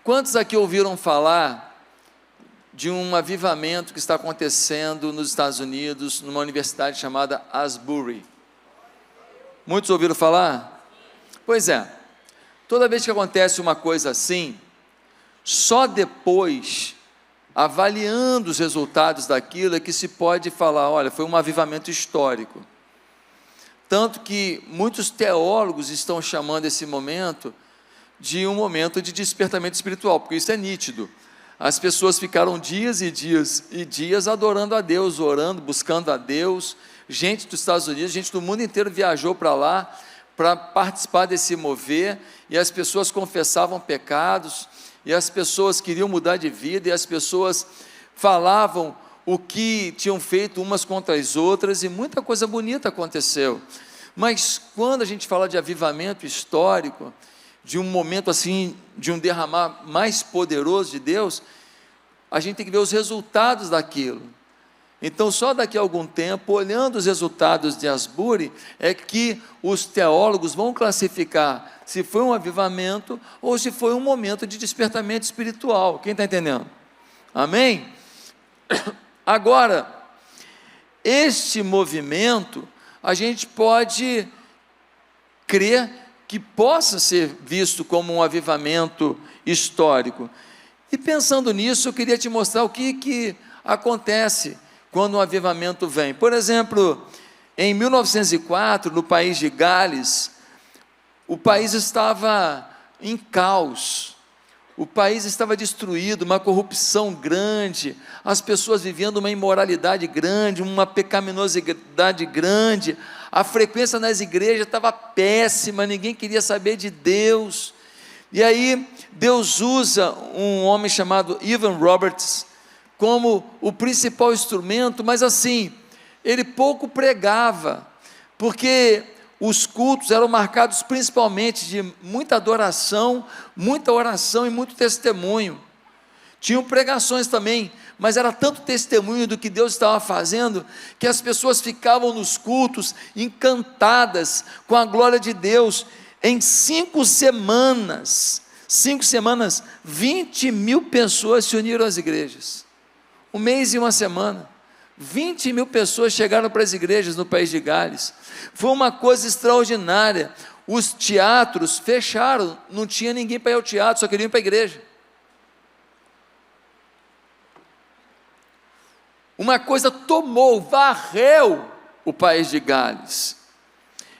Quantos aqui ouviram falar de um avivamento que está acontecendo nos Estados Unidos, numa universidade chamada Asbury? Muitos ouviram falar? Pois é, toda vez que acontece uma coisa assim, só depois, avaliando os resultados daquilo, é que se pode falar, olha, foi um avivamento histórico. Tanto que muitos teólogos estão chamando esse momento de um momento de despertamento espiritual, porque isso é nítido. As pessoas ficaram dias e dias e dias adorando a Deus, orando, buscando a Deus. Gente dos Estados Unidos, gente do mundo inteiro viajou para lá para participar desse mover, e as pessoas confessavam pecados, e as pessoas queriam mudar de vida, e as pessoas falavam o que tinham feito umas contra as outras, e muita coisa bonita aconteceu. Mas quando a gente fala de avivamento histórico, de um momento assim, de um derramar mais poderoso de Deus, a gente tem que ver os resultados daquilo. Então, só daqui a algum tempo, olhando os resultados de Asbury, é que os teólogos vão classificar se foi um avivamento ou se foi um momento de despertamento espiritual. Quem está entendendo? Amém? Agora, este movimento, a gente pode crer que possa ser visto como um avivamento histórico. E pensando nisso, eu queria te mostrar o que acontece quando um avivamento vem. Por exemplo, em 1904, no país de Gales, o país estava em caos, o país estava destruído, uma corrupção grande, as pessoas vivendo uma imoralidade grande, uma pecaminosidade grande, a frequência nas igrejas estava péssima, ninguém queria saber de Deus. E aí Deus usa um homem chamado Evan Roberts como o principal instrumento, mas assim, ele pouco pregava, porque os cultos eram marcados principalmente de muita adoração, muita oração e muito testemunho. Tinham pregações também, mas era tanto testemunho do que Deus estava fazendo, que as pessoas ficavam nos cultos encantadas com a glória de Deus. Em 5 semanas, 20 mil pessoas se uniram às igrejas. Um mês e uma semana, 20 mil pessoas chegaram para as igrejas no país de Gales. Foi uma coisa extraordinária. Os teatros fecharam, não tinha ninguém para ir ao teatro, só queriam ir para a igreja. Uma coisa varreu o país de Gales.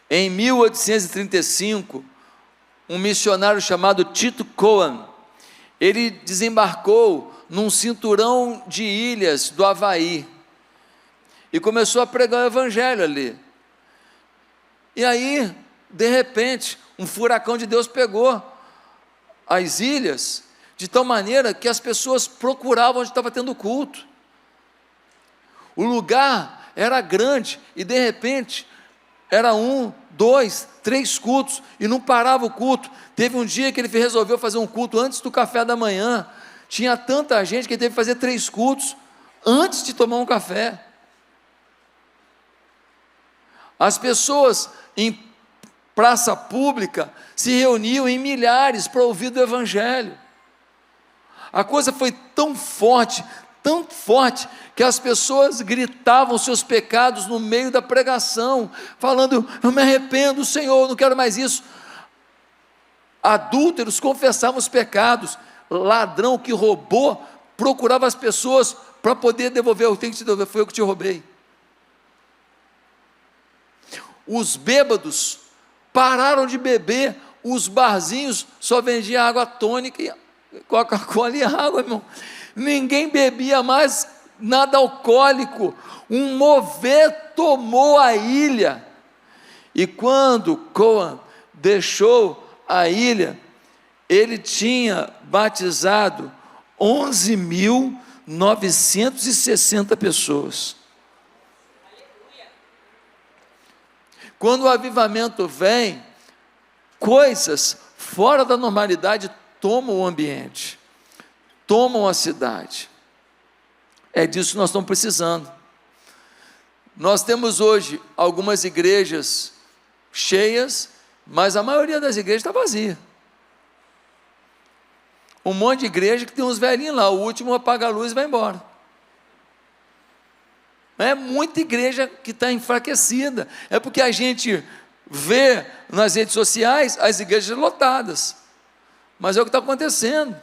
Em 1835, um missionário chamado Tito Coan, ele desembarcou num cinturão de ilhas do Havaí, e começou a pregar o evangelho ali. E aí, de repente, um furacão de Deus pegou as ilhas, de tal maneira que as pessoas procuravam onde estava tendo culto. O lugar era grande, e de repente, era 1, 2, 3 cultos, e não parava o culto. Teve um dia que ele resolveu fazer um culto antes do café da manhã. Tinha tanta gente que ele teve que fazer 3 cultos antes de tomar um café. As pessoas em praça pública se reuniam em milhares para ouvir do evangelho. A coisa foi tão forte, que as pessoas gritavam seus pecados no meio da pregação, falando: eu me arrependo, Senhor, não quero mais isso. Adúlteros confessavam os pecados, ladrão que roubou procurava as pessoas para poder devolver. Eu tenho que te devolver, foi eu que te roubei. Os bêbados pararam de beber, os barzinhos só vendiam água tônica, Coca-Cola e água, irmão. Ninguém bebia mais nada alcoólico. Um mover tomou a ilha. E quando Coan deixou a ilha, ele tinha batizado 11.960 pessoas. Quando o avivamento vem, coisas fora da normalidade tomam o ambiente, tomam a cidade. É disso que nós estamos precisando. Nós temos hoje algumas igrejas cheias, mas a maioria das igrejas está vazia. Um monte de igreja que tem uns velhinhos lá, o último apaga a luz e vai embora. É muita igreja que está enfraquecida. É porque a gente vê nas redes sociais as igrejas lotadas. Mas é o que está acontecendo.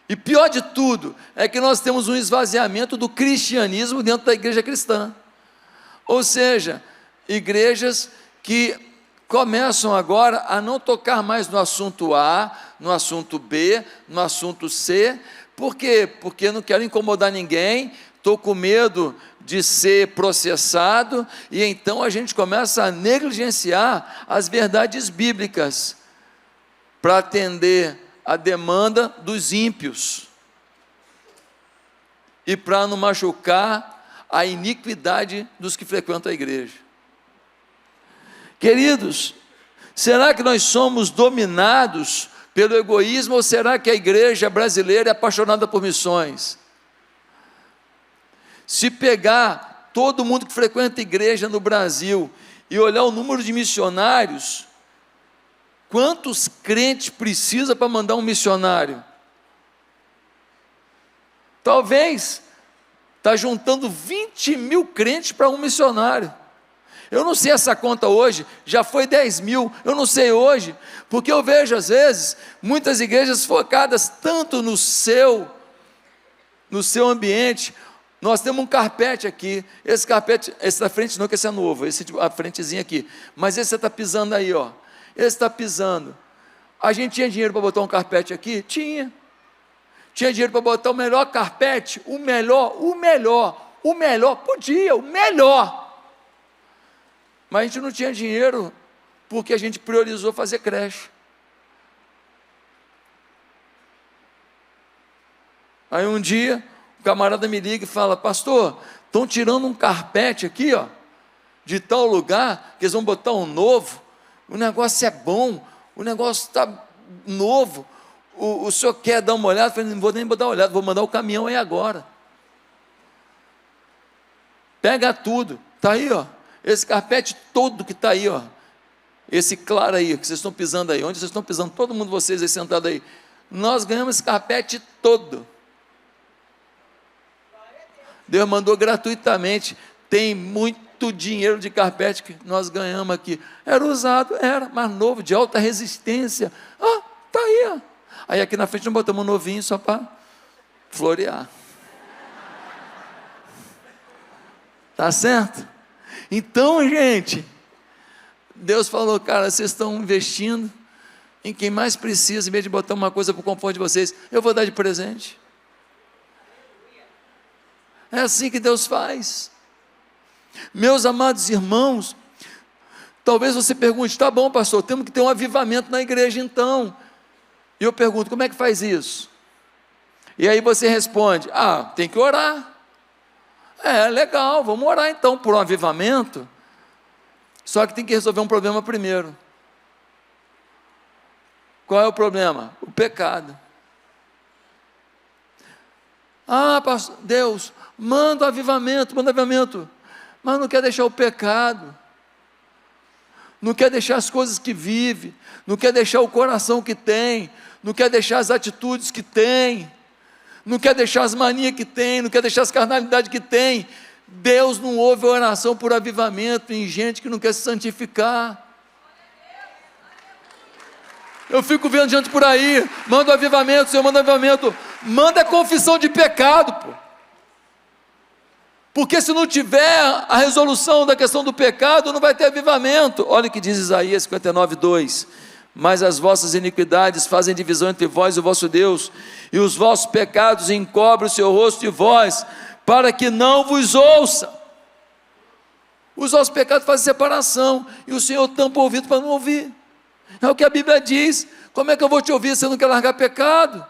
E pior de tudo, é que nós temos um esvaziamento do cristianismo dentro da igreja cristã. Ou seja, igrejas que começam agora a não tocar mais no assunto A, no assunto B, no assunto C. Por quê? Porque não quero incomodar ninguém, estou com medo de ser processado, e então a gente começa a negligenciar as verdades bíblicas para atender a demanda dos ímpios e para não machucar a iniquidade dos que frequentam a igreja. Queridos, será que nós somos dominados pelo egoísmo, ou será que a igreja brasileira é apaixonada por missões? Se pegar todo mundo que frequenta a igreja no Brasil e olhar o número de missionários, quantos crentes precisa para mandar um missionário? Talvez está juntando 20 mil crentes para um missionário. Eu não sei essa conta hoje, já foi 10 mil, eu não sei hoje, porque eu vejo às vezes muitas igrejas focadas tanto no seu ambiente. Nós temos um carpete aqui, esse carpete, esse da frente não, que esse é novo, esse a frentezinha aqui, mas esse você está pisando aí, ó. Esse está pisando. A gente tinha dinheiro para botar um carpete aqui? Tinha dinheiro para botar o melhor carpete? O melhor, podia, o melhor. Mas a gente não tinha dinheiro, porque a gente priorizou fazer creche. Aí um dia, o camarada me liga e fala: pastor, estão tirando um carpete aqui, ó, de tal lugar, que eles vão botar um novo, o negócio é bom, o negócio está novo, o senhor quer dar uma olhada? Eu falei: não vou nem dar uma olhada, vou mandar o caminhão aí agora. Pega tudo, está aí, ó, esse carpete todo que está aí, ó, esse claro aí, que vocês estão pisando aí, onde vocês estão pisando, todo mundo, vocês aí sentados aí, nós ganhamos esse carpete todo. Deus mandou gratuitamente, tem muito dinheiro de carpete que nós ganhamos aqui, era usado, era, mas novo, de alta resistência, está aí, ó. Aí aqui na frente nós botamos um novinho só para florear, tá certo? Então, gente, Deus falou: cara, vocês estão investindo em quem mais precisa, em vez de botar uma coisa para o conforto de vocês, eu vou dar de presente. É assim que Deus faz. Meus amados irmãos, talvez você pergunte: tá bom, pastor, temos que ter um avivamento na igreja então. E eu pergunto: como é que faz isso? E aí você responde: tem que orar. Legal, vamos orar então por um avivamento. Só que tem que resolver um problema primeiro. Qual é o problema? O pecado. Pastor, Deus, manda avivamento, mas não quer deixar o pecado, não quer deixar as coisas que vive, não quer deixar o coração que tem, não quer deixar as atitudes que tem, não quer deixar as manias que tem, não quer deixar as carnalidades que tem. Deus não ouve oração por avivamento em gente que não quer se santificar. Eu fico vendo gente por aí: manda o avivamento, Senhor, manda o avivamento. Manda a confissão de pecado, pô. Porque se não tiver a resolução da questão do pecado, não vai ter avivamento. Olha o que diz Isaías 59:2: mas as vossas iniquidades fazem divisão entre vós e o vosso Deus, e os vossos pecados encobrem o seu rosto de vós, para que não vos ouça. Os vossos pecados fazem separação, e o Senhor tampa o ouvido para não ouvir. É o que a Bíblia diz. Como é que eu vou te ouvir se você não quer largar pecado?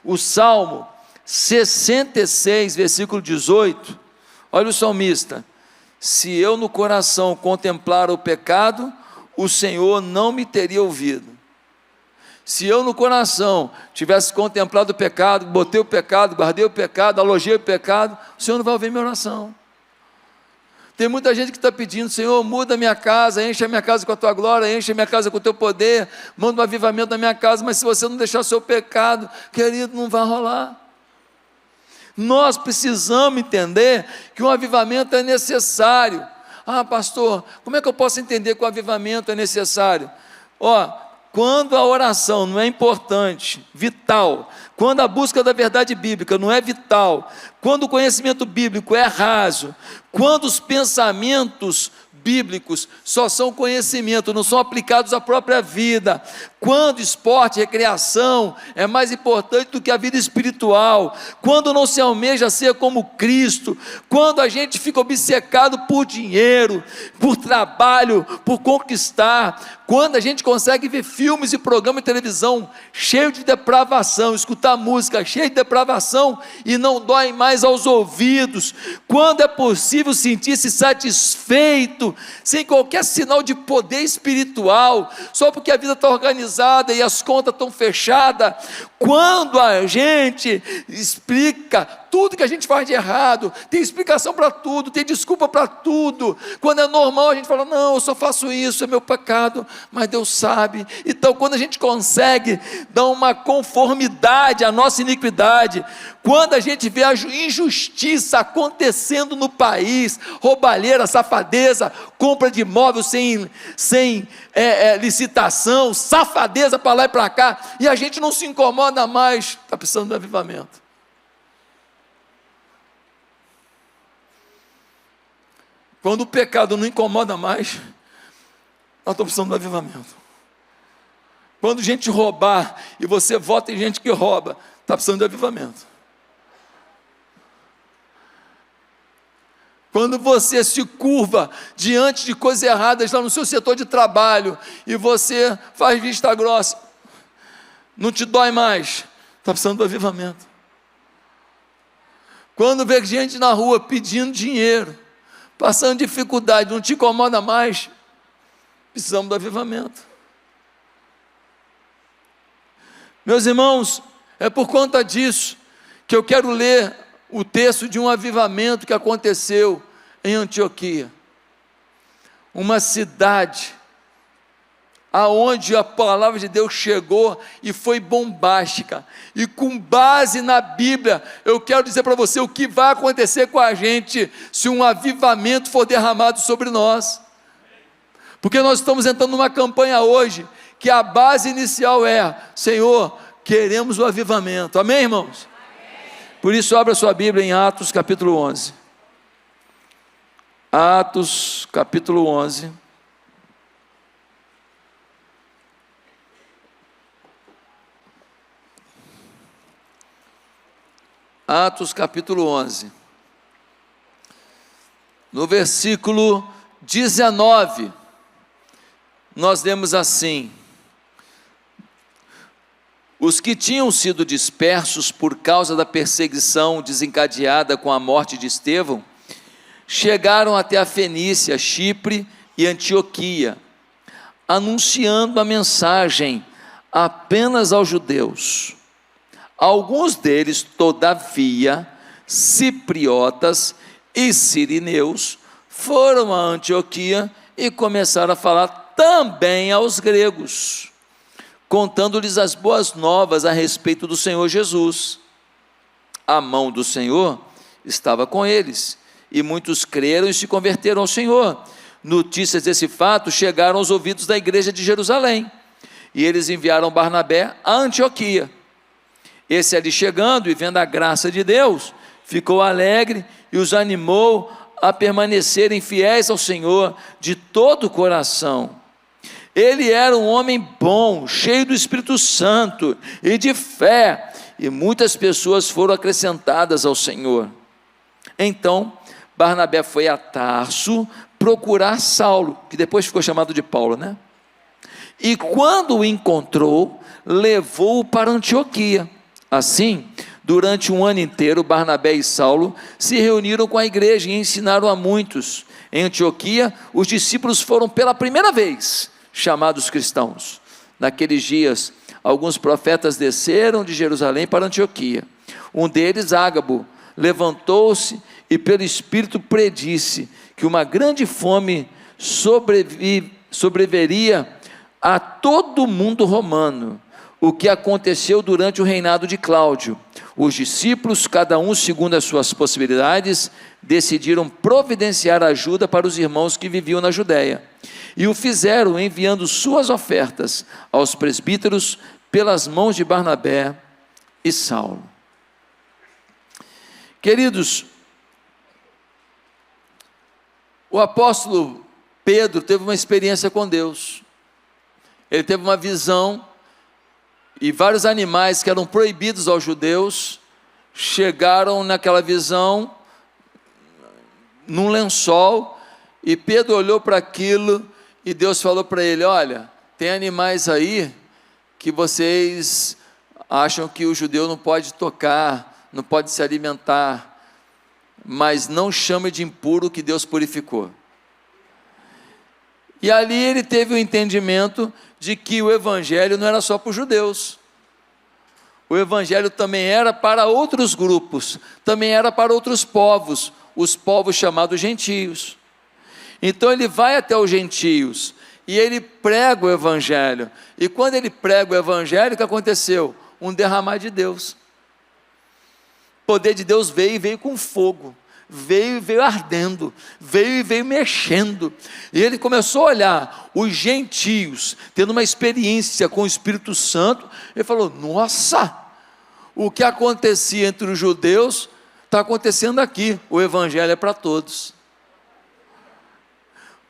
O Salmo 66, versículo 18, olha o salmista: se eu no coração contemplar o pecado, o Senhor não me teria ouvido. Se eu no coração tivesse contemplado o pecado, botei o pecado, guardei o pecado, alojei o pecado, o Senhor não vai ouvir minha oração. Tem muita gente que está pedindo: Senhor, muda a minha casa, enche a minha casa com a tua glória, enche a minha casa com o teu poder, manda um avivamento na minha casa. Mas se você não deixar o seu pecado, querido, não vai rolar. Nós precisamos entender que um avivamento é necessário. Ah, pastor, como é que eu posso entender que o avivamento é necessário? Quando a oração não é importante, vital, quando a busca da verdade bíblica não é vital, quando o conhecimento bíblico é raso, quando os pensamentos bíblicos só são conhecimento, não são aplicados à própria vida, quando esporte, recreação é mais importante do que a vida espiritual, quando não se almeja ser como Cristo, quando a gente fica obcecado por dinheiro, por trabalho, por conquistar, quando a gente consegue ver filmes e programas de televisão cheio de depravação, escutar música cheia de depravação e não dói mais aos ouvidos, quando é possível sentir-se satisfeito, sem qualquer sinal de poder espiritual, só porque a vida está organizada e as contas estão fechadas, quando a gente explica tudo que a gente faz de errado, tem explicação para tudo, tem desculpa para tudo, quando é normal a gente fala: não, eu só faço isso, é meu pecado, mas Deus sabe. Então quando a gente consegue dar uma conformidade à nossa iniquidade, quando a gente vê a injustiça acontecendo no país, roubalheira, safadeza, compra de imóvel sem licitação, safadeza para lá e para cá, e a gente não se incomoda mais, está precisando de avivamento. Quando o pecado não incomoda mais, nós estamos precisando de avivamento. Quando gente roubar e você vota em gente que rouba, está precisando de avivamento. Quando você se curva diante de coisas erradas lá no seu setor de trabalho e você faz vista grossa, não te dói mais, está precisando de avivamento. Quando vê gente na rua pedindo dinheiro, passando dificuldade, não te incomoda mais, precisamos do avivamento. Meus irmãos, é por conta disso que eu quero ler o texto de um avivamento que aconteceu em Antioquia, uma cidade aonde a palavra de Deus chegou e foi bombástica, e com base na Bíblia, eu quero dizer para você o que vai acontecer com a gente, se um avivamento for derramado sobre nós, porque nós estamos entrando numa campanha hoje, que a base inicial é: Senhor, queremos o avivamento, amém, irmãos? Por isso, abra sua Bíblia em Atos capítulo 11. Atos capítulo 11. Atos capítulo 11. No versículo 19, nós lemos assim: os que tinham sido dispersos por causa da perseguição desencadeada com a morte de Estevão, chegaram até a Fenícia, Chipre e Antioquia, anunciando a mensagem apenas aos judeus. Alguns deles, todavia, cipriotas e sirineus, foram a Antioquia e começaram a falar também aos gregos, contando-lhes as boas novas a respeito do Senhor Jesus. A mão do Senhor estava com eles, e muitos creram e se converteram ao Senhor. Notícias desse fato chegaram aos ouvidos da igreja de Jerusalém, e eles enviaram Barnabé a Antioquia. Esse ali chegando e vendo a graça de Deus, ficou alegre e os animou a permanecerem fiéis ao Senhor de todo o coração. Ele era um homem bom, cheio do Espírito Santo e de fé, e muitas pessoas foram acrescentadas ao Senhor. Então Barnabé foi a Tarso procurar Saulo, que depois ficou chamado de Paulo, né? E quando o encontrou, levou-o para Antioquia. Assim, durante um ano inteiro, Barnabé e Saulo se reuniram com a igreja e ensinaram a muitos. Em Antioquia, os discípulos foram pela primeira vez chamados cristãos. Naqueles dias, alguns profetas desceram de Jerusalém para Antioquia. Um deles, Ágabo, levantou-se e pelo Espírito predisse que uma grande fome sobreviveria a todo o mundo romano, o que aconteceu durante o reinado de Cláudio. Os discípulos, cada um segundo as suas possibilidades, decidiram providenciar ajuda para os irmãos que viviam na Judéia, e o fizeram enviando suas ofertas aos presbíteros pelas mãos de Barnabé e Saulo. Queridos, o apóstolo Pedro teve uma experiência com Deus. Ele teve uma visão, e vários animais que eram proibidos aos judeus chegaram naquela visão num lençol, e Pedro olhou para aquilo e Deus falou para ele: olha, tem animais aí que vocês acham que o judeu não pode tocar, não pode se alimentar, mas não chame de impuro o que Deus purificou. E ali ele teve o entendimento de que o evangelho não era só para os judeus, o evangelho também era para outros grupos, também era para outros povos, os povos chamados gentios. Então ele vai até os gentios e ele prega o evangelho, e quando ele prega o evangelho, o que aconteceu? Um derramar de Deus. O poder de Deus veio, e veio com fogo, veio e veio ardendo, veio e veio mexendo, e ele começou a olhar os gentios, tendo uma experiência com o Espírito Santo. Ele falou: nossa, o que acontecia entre os judeus, está acontecendo aqui, o evangelho é para todos.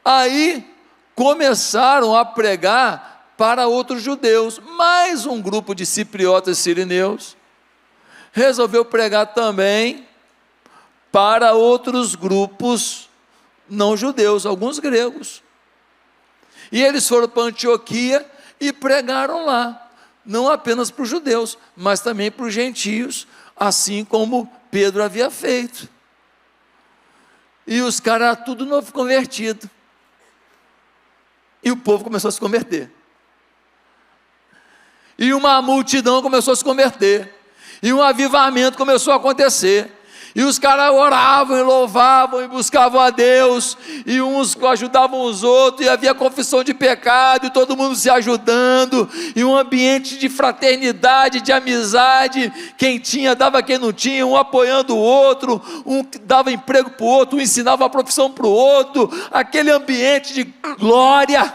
Aí, começaram a pregar para outros judeus, mais um grupo de cipriotas e sirineus, resolveu pregar também para outros grupos não judeus, alguns gregos, e eles foram para Antioquia e pregaram lá, não apenas para os judeus, mas também para os gentios, assim como Pedro havia feito, e os caras tudo novo convertido, e o povo começou a se converter, e uma multidão começou a se converter, e um avivamento começou a acontecer, e os caras oravam e louvavam e buscavam a Deus, e uns ajudavam os outros, e havia confissão de pecado, e todo mundo se ajudando, e um ambiente de fraternidade, de amizade, quem tinha dava a quem não tinha, um apoiando o outro, um dava emprego para o outro, um ensinava a profissão para o outro, aquele ambiente de glória.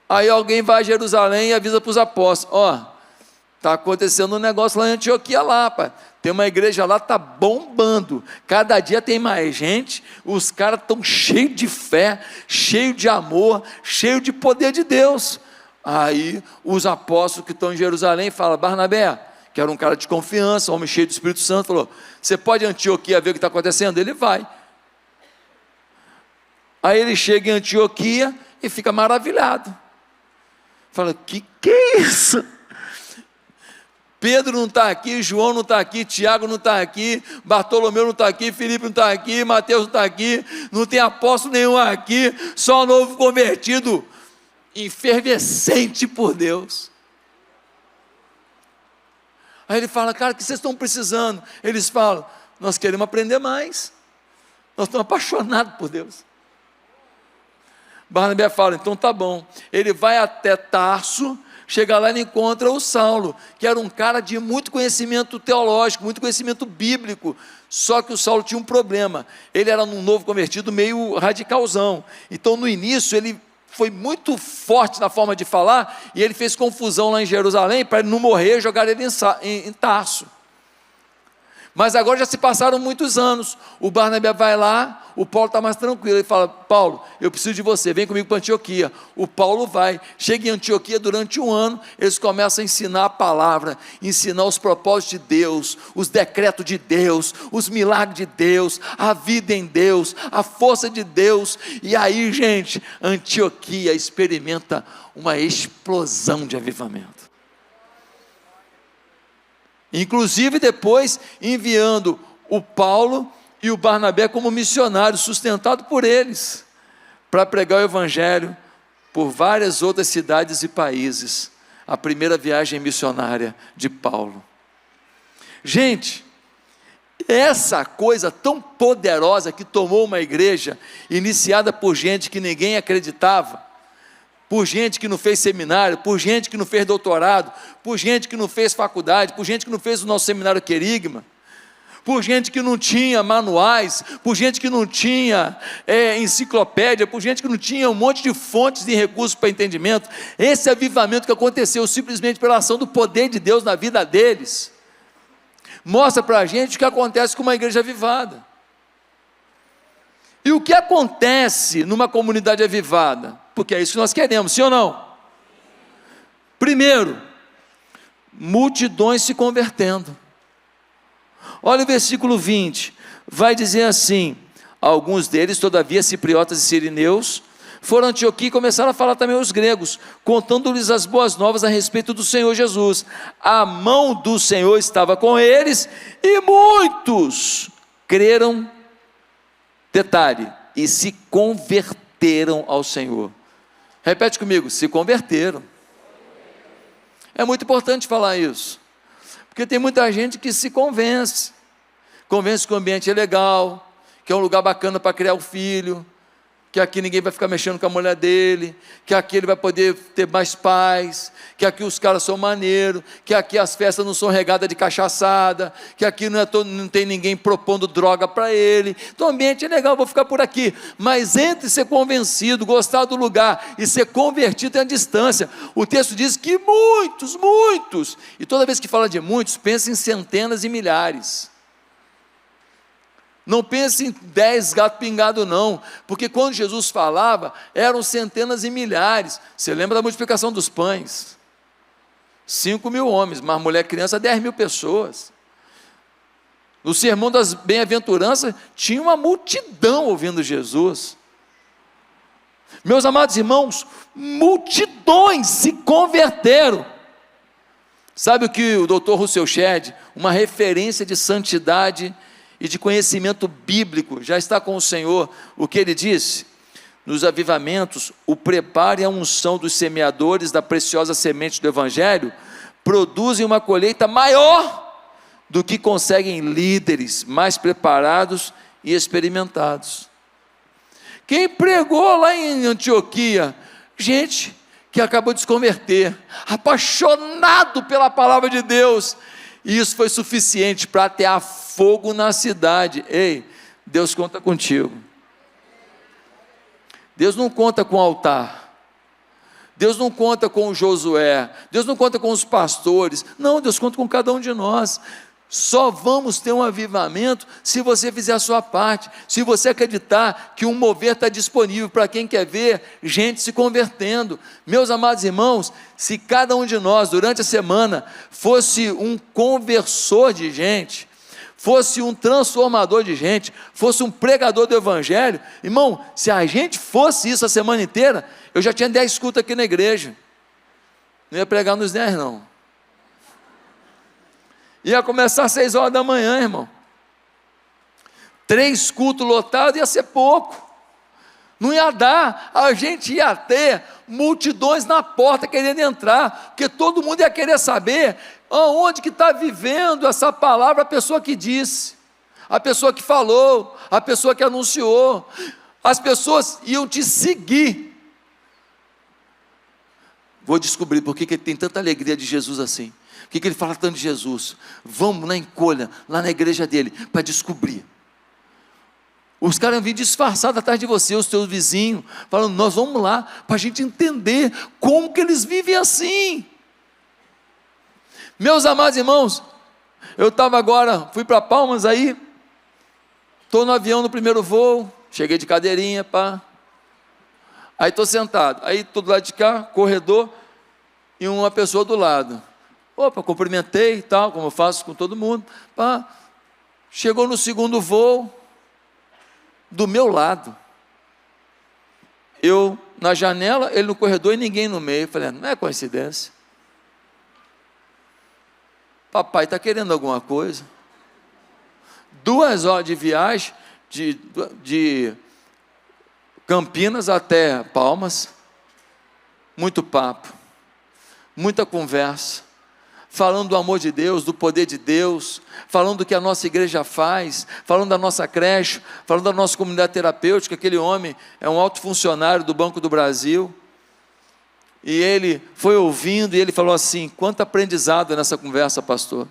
Aí alguém vai a Jerusalém e avisa para os apóstolos: ó, está acontecendo um negócio lá em Antioquia lá, pai. Tem uma igreja lá, está bombando, cada dia tem mais gente, os caras estão cheios de fé, cheios de amor, cheios de poder de Deus. Aí os apóstolos que estão em Jerusalém falam: Barnabé, que era um cara de confiança, um homem cheio do Espírito Santo, falou: você pode ir em Antioquia ver o que está acontecendo? Ele vai. Aí ele chega em Antioquia e fica maravilhado, fala: que é isso? Pedro não está aqui, João não está aqui, Tiago não está aqui, Bartolomeu não está aqui, Filipe não está aqui, Mateus não está aqui, não tem apóstolo nenhum aqui, só novo convertido, efervescente por Deus. Aí ele fala: cara, o que vocês estão precisando? Eles falam: nós queremos aprender mais, nós estamos apaixonados por Deus. Barnabé fala: então tá bom. Ele vai até Tarso, chega lá e encontra o Saulo, que era um cara de muito conhecimento teológico, muito conhecimento bíblico, só que o Saulo tinha um problema, ele era um novo convertido meio radicalzão, então no início ele foi muito forte na forma de falar, e ele fez confusão lá em Jerusalém, para ele não morrer, jogaram ele em Tarso. Mas agora já se passaram muitos anos, o Barnabé vai lá, o Paulo está mais tranquilo, ele fala: Paulo, eu preciso de você, vem comigo para Antioquia. O Paulo vai, chega em Antioquia durante um ano, eles começam a ensinar a palavra, ensinar os propósitos de Deus, os decretos de Deus, os milagres de Deus, a vida em Deus, a força de Deus, e aí, gente, Antioquia experimenta uma explosão de avivamento. Inclusive depois enviando o Paulo e o Barnabé como missionários, sustentado por eles, para pregar o evangelho por várias outras cidades e países. A primeira viagem missionária de Paulo. Gente, Essa coisa tão poderosa que tomou uma igreja, iniciada por gente que ninguém acreditava, por gente que não fez seminário, por gente que não fez doutorado, por gente que não fez faculdade, por gente que não fez o nosso seminário Querigma, por gente que não tinha manuais, por gente que não tinha enciclopédia, por gente que não tinha um monte de fontes e recursos para entendimento. Esse avivamento que aconteceu simplesmente pela ação do poder de Deus na vida deles, mostra para a gente o que acontece com uma igreja avivada. E o que acontece numa comunidade avivada? Porque é isso que nós queremos, sim ou não? Primeiro, multidões se convertendo. Olha o versículo 20, vai dizer assim: alguns deles, todavia, cipriotas e sirineus, foram a Antioquia e começaram a falar também aos gregos, contando-lhes as boas novas a respeito do Senhor Jesus. A mão do Senhor estava com eles, e muitos creram, detalhe, e se converteram ao Senhor. Repete comigo, se converteram. É muito importante falar isso, porque tem muita gente que se convence que o ambiente é legal, que é um lugar bacana para criar o filho, que aqui ninguém vai ficar mexendo com a mulher dele, que aqui ele vai poder ter mais paz, que aqui os caras são maneiros, que aqui as festas não são regadas de cachaçada, que aqui não tem ninguém propondo droga para ele. Então o ambiente é legal, vou ficar por aqui. Mas entre ser convencido, gostar do lugar e ser convertido tem a distância. O texto diz que muitos, e toda vez que fala de muitos, pensa em centenas e milhares. Não pense em 10 gatos pingados não, porque quando Jesus falava, eram centenas e milhares. Você lembra da multiplicação dos pães? 5.000 homens, mas mulher e criança, 10.000 pessoas. No sermão das bem-aventuranças, tinha uma multidão ouvindo Jesus. Meus amados irmãos, multidões se converteram. Sabe o que o Dr. Russell Shedd, uma referência de santidade e de conhecimento bíblico, já está com o Senhor, o que ele disse? Nos avivamentos, o preparo e a unção dos semeadores da preciosa semente do Evangelho produzem uma colheita maior do que conseguem líderes mais preparados e experimentados. Quem pregou lá em Antioquia? Gente que acabou de se converter, apaixonado pela palavra de Deus, e isso foi suficiente para atear fogo na cidade. Ei, Deus conta contigo. Deus não conta com o altar, Deus não conta com o Josué, Deus não conta com os pastores, não, Deus conta com cada um de nós. Só vamos ter um avivamento se você fizer a sua parte, se você acreditar que um mover está disponível para quem quer ver gente se convertendo. Meus amados irmãos, se cada um de nós durante a semana fosse um conversor de gente, fosse um transformador de gente, fosse um pregador do Evangelho, irmão, se a gente fosse isso a semana inteira, eu já tinha 10 cultos aqui na igreja, não ia pregar nos 10 não. Ia começar às 6 horas da manhã, irmão. 3 cultos lotados ia ser pouco. Não ia dar. A gente ia ter multidões na porta querendo entrar, porque todo mundo ia querer saber aonde que está vivendo essa palavra a pessoa que disse, a pessoa que falou, a pessoa que anunciou. As pessoas iam te seguir. Vou descobrir por que ele tem tanta alegria de Jesus assim. Por que ele fala tanto de Jesus? Vamos na encolha, lá na igreja dele, para descobrir. Os caras vêm disfarçados atrás de você, os teus vizinhos, falando, nós vamos lá, para a gente entender como que eles vivem assim. Meus amados irmãos, eu estava agora, fui para Palmas aí, estou no avião no primeiro voo, cheguei de cadeirinha, pá. Aí estou sentado, aí estou do lado de cá, corredor, e uma pessoa do lado. Opa, cumprimentei e tal, como eu faço com todo mundo. Pá. Chegou no segundo voo, do meu lado. Eu na janela, ele no corredor e ninguém no meio. Falei, não é coincidência. Papai está querendo alguma coisa. 2 horas de viagem, de Campinas até Palmas. Muito papo, muita conversa. falando do amor de Deus, do poder de Deus, falando do que a nossa igreja faz, falando da nossa creche, falando da nossa comunidade terapêutica. Aquele homem é um alto funcionário do Banco do Brasil, e ele foi ouvindo, e ele falou assim: quanto aprendizado nessa conversa, pastor.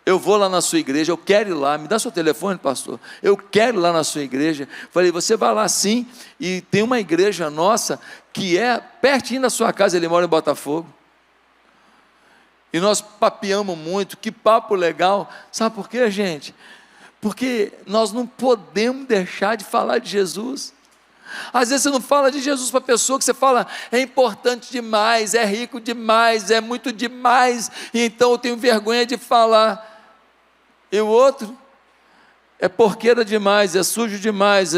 Eu vou lá na sua igreja, eu quero ir lá, me dá seu telefone, pastor, eu quero ir lá na sua igreja. Falei: você vai lá sim, e tem uma igreja nossa, que é pertinho da sua casa, ele mora em Botafogo, e nós papeamos muito, que papo legal. Sabe por quê, gente? Porque nós não podemos deixar de falar de Jesus. Às vezes você não fala de Jesus para a pessoa, que você fala, é importante demais, é rico demais, é muito demais, e então eu tenho vergonha de falar. E o outro, é porqueira demais, é sujo demais,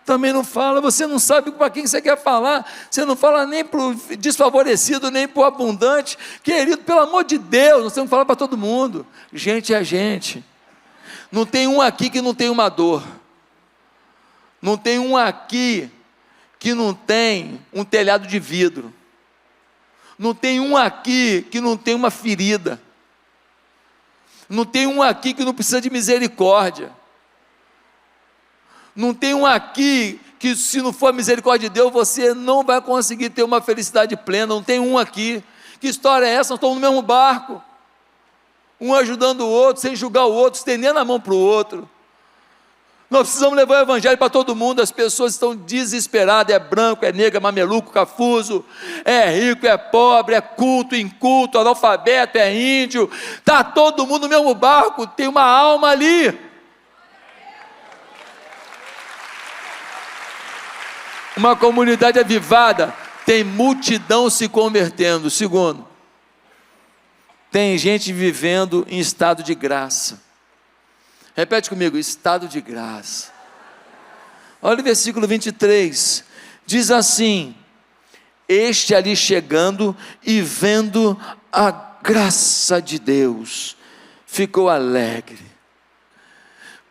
também não fala. Você não sabe para quem você quer falar, você não fala nem para o desfavorecido, nem para o abundante. Querido, pelo amor de Deus, nós temos que falar para todo mundo. Gente é gente, não tem um aqui que não tem uma dor, não tem um aqui que não tem um telhado de vidro, não tem um aqui que não tem uma ferida, não tem um aqui que não precisa de misericórdia, não tem um aqui que, se não for a misericórdia de Deus, você não vai conseguir ter uma felicidade plena. Não tem um aqui. Que história é essa? Nós estamos no mesmo barco, um ajudando o outro, sem julgar o outro, estendendo a mão para o outro. Nós precisamos levar o evangelho para todo mundo. As pessoas estão desesperadas, é branco, é negro, é mameluco, cafuso, é rico, é pobre, é culto, inculto, analfabeto, é índio, está todo mundo no mesmo barco, tem uma alma ali. Uma comunidade avivada tem multidão se convertendo. Segundo, tem gente vivendo em estado de graça. Repete comigo: estado de graça. Olha o versículo 23, diz assim: este ali chegando e vendo a graça de Deus, ficou alegre.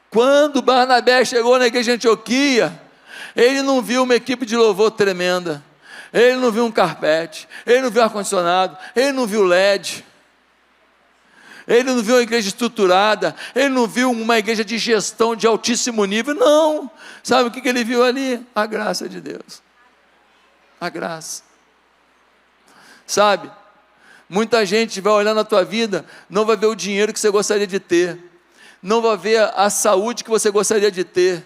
Quando Barnabé chegou na igreja de Antioquia, ele não viu uma equipe de louvor tremenda, ele não viu um carpete, ele não viu ar-condicionado, ele não viu LED, ele não viu uma igreja estruturada, ele não viu uma igreja de gestão de altíssimo nível, não. Sabe o que ele viu ali? A graça de Deus, a graça. Sabe, muita gente vai olhar na tua vida, não vai ver o dinheiro que você gostaria de ter, não vai ver a saúde que você gostaria de ter,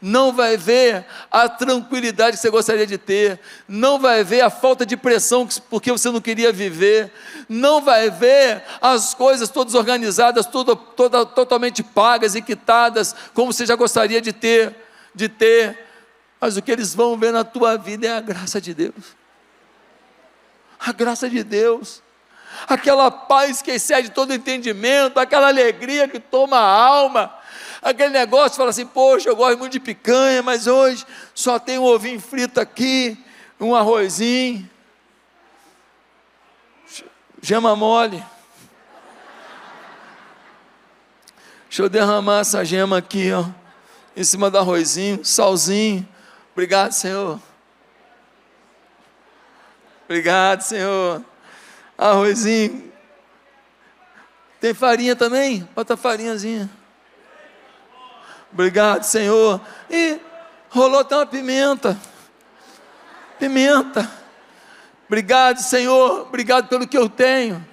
não vai ver a tranquilidade que você gostaria de ter, não vai ver a falta de pressão porque você não queria viver, não vai ver as coisas todas organizadas, totalmente pagas e quitadas, como você já gostaria de ter, mas o que eles vão ver na tua vida é a graça de Deus, a graça de Deus, aquela paz que excede todo entendimento, aquela alegria que toma a alma, aquele negócio, fala assim: poxa, eu gosto muito de picanha, mas hoje só tem um ovinho frito aqui, um arrozinho, gema mole, deixa eu derramar essa gema aqui, ó, em cima do arrozinho, salzinho. Obrigado, Senhor, obrigado, Senhor. Arrozinho, tem farinha também? Bota a farinhazinha. Obrigado, Senhor. E rolou até uma pimenta. Obrigado, Senhor, obrigado pelo que eu tenho.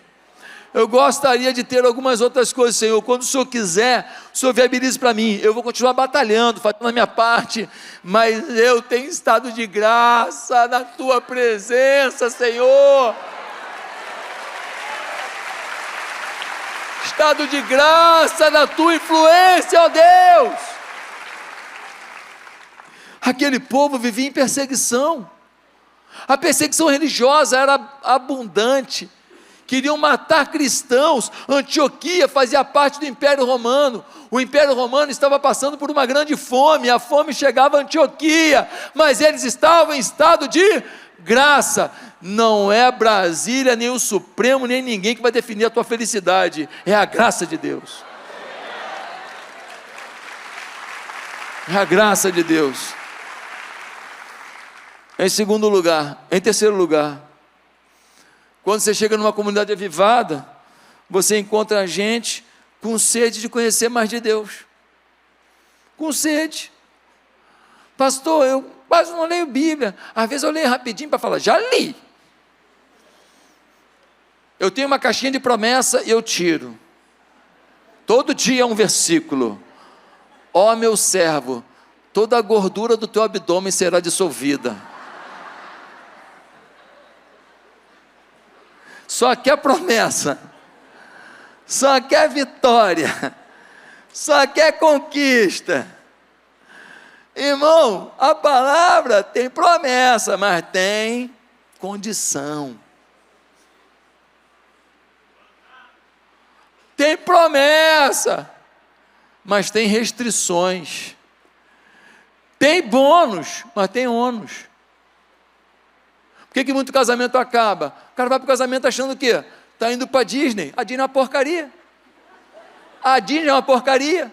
Eu gostaria de ter algumas outras coisas, Senhor. Quando o Senhor quiser, o Senhor viabilize para mim. Eu vou continuar batalhando, fazendo a minha parte, mas eu tenho estado de graça na tua presença, Senhor. Estado de graça na tua influência, ó Deus. Aquele povo vivia em perseguição, a perseguição religiosa era abundante, queriam matar cristãos. Antioquia fazia parte do Império Romano, o Império Romano estava passando por uma grande fome, a fome chegava a Antioquia, mas eles estavam em estado de graça. Não é Brasília, nem o Supremo, nem ninguém que vai definir a tua felicidade, é a graça de Deus, é a graça de Deus. Em terceiro lugar, Quando você chega numa comunidade avivada, você encontra gente com sede de conhecer mais de Deus. Com sede. Pastor, eu quase não leio Bíblia. Às vezes eu leio rapidinho para falar, já li. Eu tenho uma caixinha de promessa e eu tiro. Todo dia um versículo. Ó meu servo, toda a gordura do teu abdômen será dissolvida. Só quer promessa. Só quer vitória. Só quer conquista. Irmão, a palavra tem promessa, mas tem condição. Tem promessa, mas tem restrições. Tem bônus, mas tem ônus. Por que muito casamento acaba? O cara vai para o casamento achando o quê? Está indo para a Disney. A Disney é uma porcaria. A Disney é uma porcaria.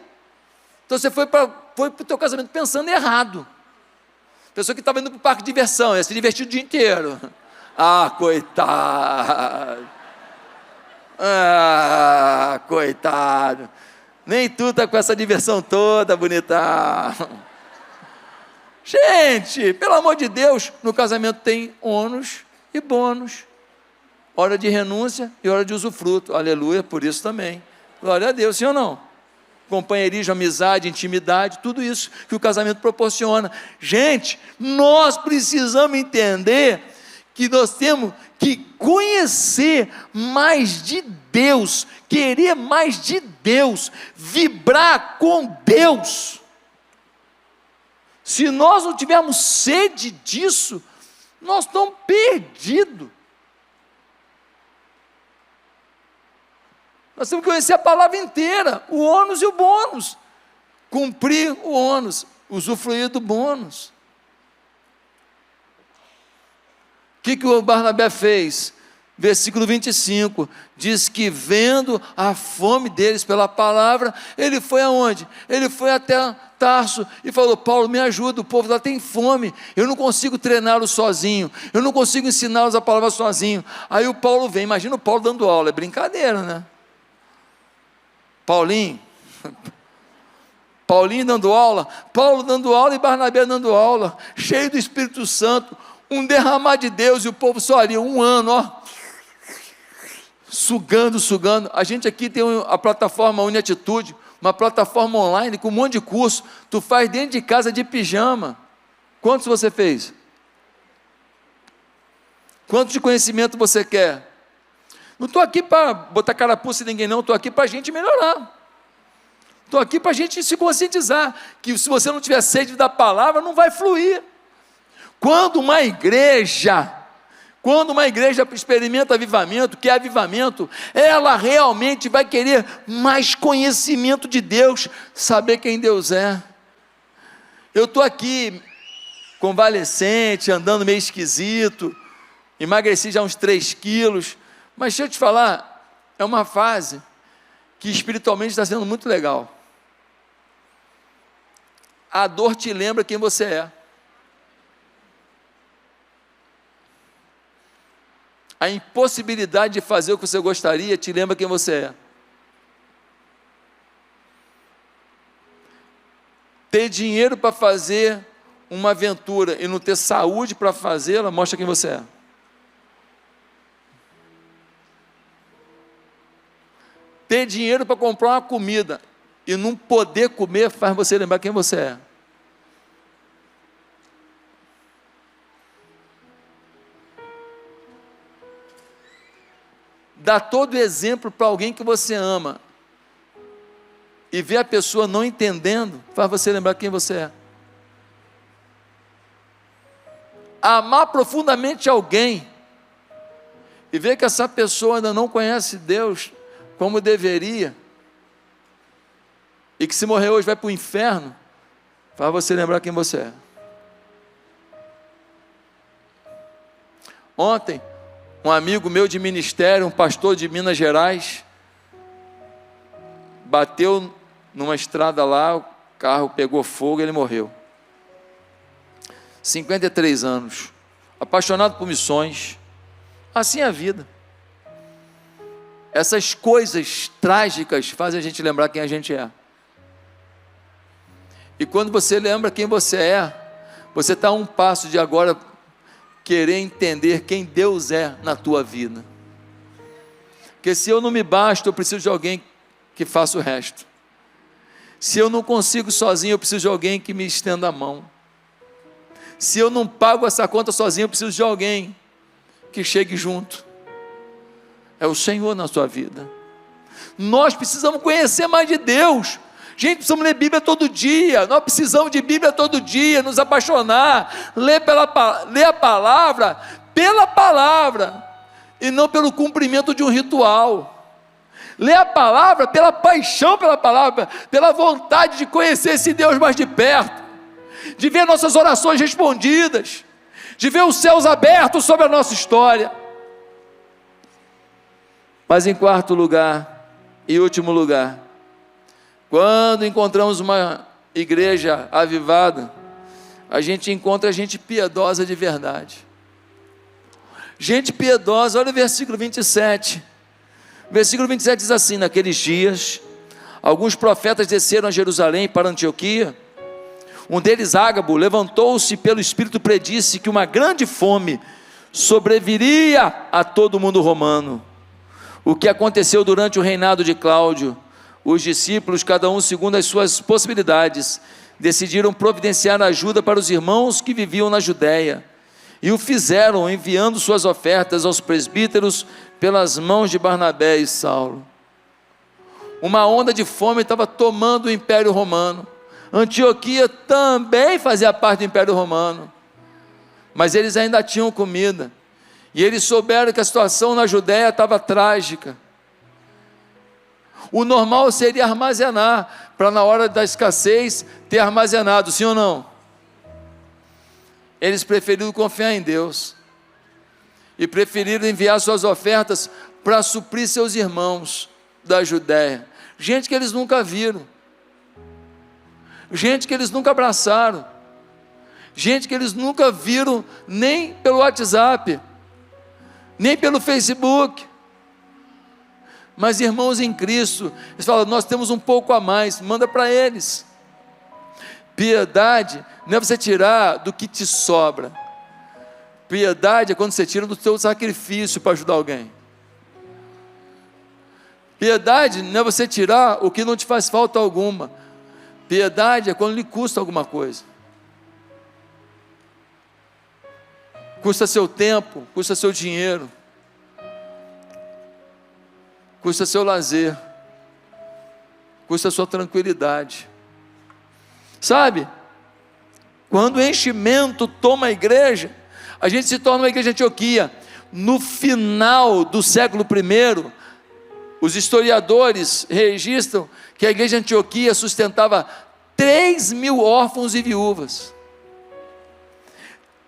Então você foi para o teu casamento pensando errado. Pessoa que estava indo para o parque de diversão, ia se divertir o dia inteiro. Ah, coitado. Ah, coitado. Nem tu está com essa diversão toda, bonitão. Gente, pelo amor de Deus, no casamento tem ônus e bônus. Hora de renúncia e hora de usufruto. Aleluia, por isso também. Glória a Deus, sim ou não? Companheirismo, amizade, intimidade, tudo isso que o casamento proporciona. Gente, nós precisamos entender que nós temos que conhecer mais de Deus, querer mais de Deus, vibrar com Deus. Se nós não tivermos sede disso, nós estamos perdidos. Nós temos que conhecer a palavra inteira, o ônus e o bônus. Cumprir o ônus, usufruir do bônus. O que o Barnabé fez? Versículo 25, diz que vendo a fome deles pela palavra, ele foi aonde? Ele foi até Tarso e falou, Paulo, me ajuda, o povo lá tem fome, eu não consigo treiná-los sozinho, eu não consigo ensiná-los a palavra sozinho. Aí o Paulo vem, imagina o Paulo dando aula, é brincadeira, né? Paulinho dando aula, Paulo dando aula e Barnabé dando aula, cheio do Espírito Santo, um derramar de Deus, e o povo só ali, um ano, ó, sugando. A gente aqui tem a plataforma UniAtitude, uma plataforma online com um monte de curso, tu faz dentro de casa de pijama. Quantos você fez? Quanto de conhecimento você quer? Não estou aqui para botar carapuça em ninguém não, estou aqui para a gente melhorar. Estou aqui para a gente se conscientizar, que se você não tiver sede da palavra, não vai fluir. Quando uma igreja experimenta avivamento, que é avivamento, ela realmente vai querer mais conhecimento de Deus, saber quem Deus é. Eu estou aqui, convalescente, andando meio esquisito, emagreci já uns 3 quilos, mas deixa eu te falar, é uma fase que espiritualmente está sendo muito legal. A dor te lembra quem você é. A impossibilidade de fazer o que você gostaria te lembra quem você é. Ter dinheiro para fazer uma aventura e não ter saúde para fazê-la, mostra quem você é. Ter dinheiro para comprar uma comida e não poder comer faz você lembrar quem você é. Dá todo exemplo para alguém que você ama e ver a pessoa não entendendo, faz você lembrar quem você é. Amar profundamente alguém e ver que essa pessoa ainda não conhece Deus como deveria, e que se morrer hoje vai para o inferno, faz você lembrar quem você é. Ontem, um amigo meu de ministério, um pastor de Minas Gerais, bateu numa estrada lá, o carro pegou fogo e ele morreu. 53 anos, apaixonado por missões, assim é a vida. essas coisas trágicas fazem a gente lembrar quem a gente é. E quando você lembra quem você é, você está a um passo de agora querer entender quem Deus é na tua vida. Porque se eu não me basto, eu preciso de alguém que faça o resto. Se eu não consigo sozinho, eu preciso de alguém que me estenda a mão. Se eu não pago essa conta sozinho, eu preciso de alguém que chegue junto. É o Senhor na sua vida. Nós precisamos conhecer mais de Deus. Gente, precisamos ler Bíblia todo dia. Nós precisamos de Bíblia todo dia, nos apaixonar, ler a palavra pela palavra e não pelo cumprimento de um ritual. Ler a palavra pela paixão pela palavra, pela vontade de conhecer esse Deus mais de perto, de ver nossas orações respondidas, de ver os céus abertos sobre a nossa história. Mas em quarto lugar e último lugar, quando encontramos uma igreja avivada, a gente encontra gente piedosa de verdade. Gente piedosa, olha o versículo 27. O versículo 27 diz assim: naqueles dias, alguns profetas desceram a Jerusalém para Antioquia. Um deles, Ágabo, levantou-se pelo Espírito, predisse que uma grande fome sobreviria a todo o mundo romano. O que aconteceu durante o reinado de Cláudio? Os discípulos, cada um segundo as suas possibilidades, decidiram providenciar ajuda para os irmãos que viviam na Judéia, e o fizeram enviando suas ofertas aos presbíteros pelas mãos de Barnabé e Saulo. Uma onda de fome estava tomando o Império Romano. Antioquia também fazia parte do Império Romano, mas eles ainda tinham comida, e eles souberam que a situação na Judéia estava trágica. O normal seria armazenar, para na hora da escassez ter armazenado, sim ou não? Eles preferiram confiar em Deus, e preferiram enviar suas ofertas para suprir seus irmãos da Judéia, gente que eles nunca viram, gente que eles nunca abraçaram, gente que eles nunca viram nem pelo WhatsApp, nem pelo Facebook, mas irmãos em Cristo. Eles falam: nós temos um pouco a mais, manda para eles. Piedade não é você tirar do que te sobra, piedade é quando você tira do teu sacrifício para ajudar alguém. Piedade não é você tirar o que não te faz falta alguma, piedade é quando lhe custa alguma coisa, custa seu tempo, custa seu dinheiro, custa seu lazer, custa sua tranquilidade. Sabe, quando o enchimento toma a igreja, a gente se torna uma igreja de Antioquia. No final do século I, os historiadores registram que a igreja de Antioquia sustentava 3.000 órfãos e viúvas.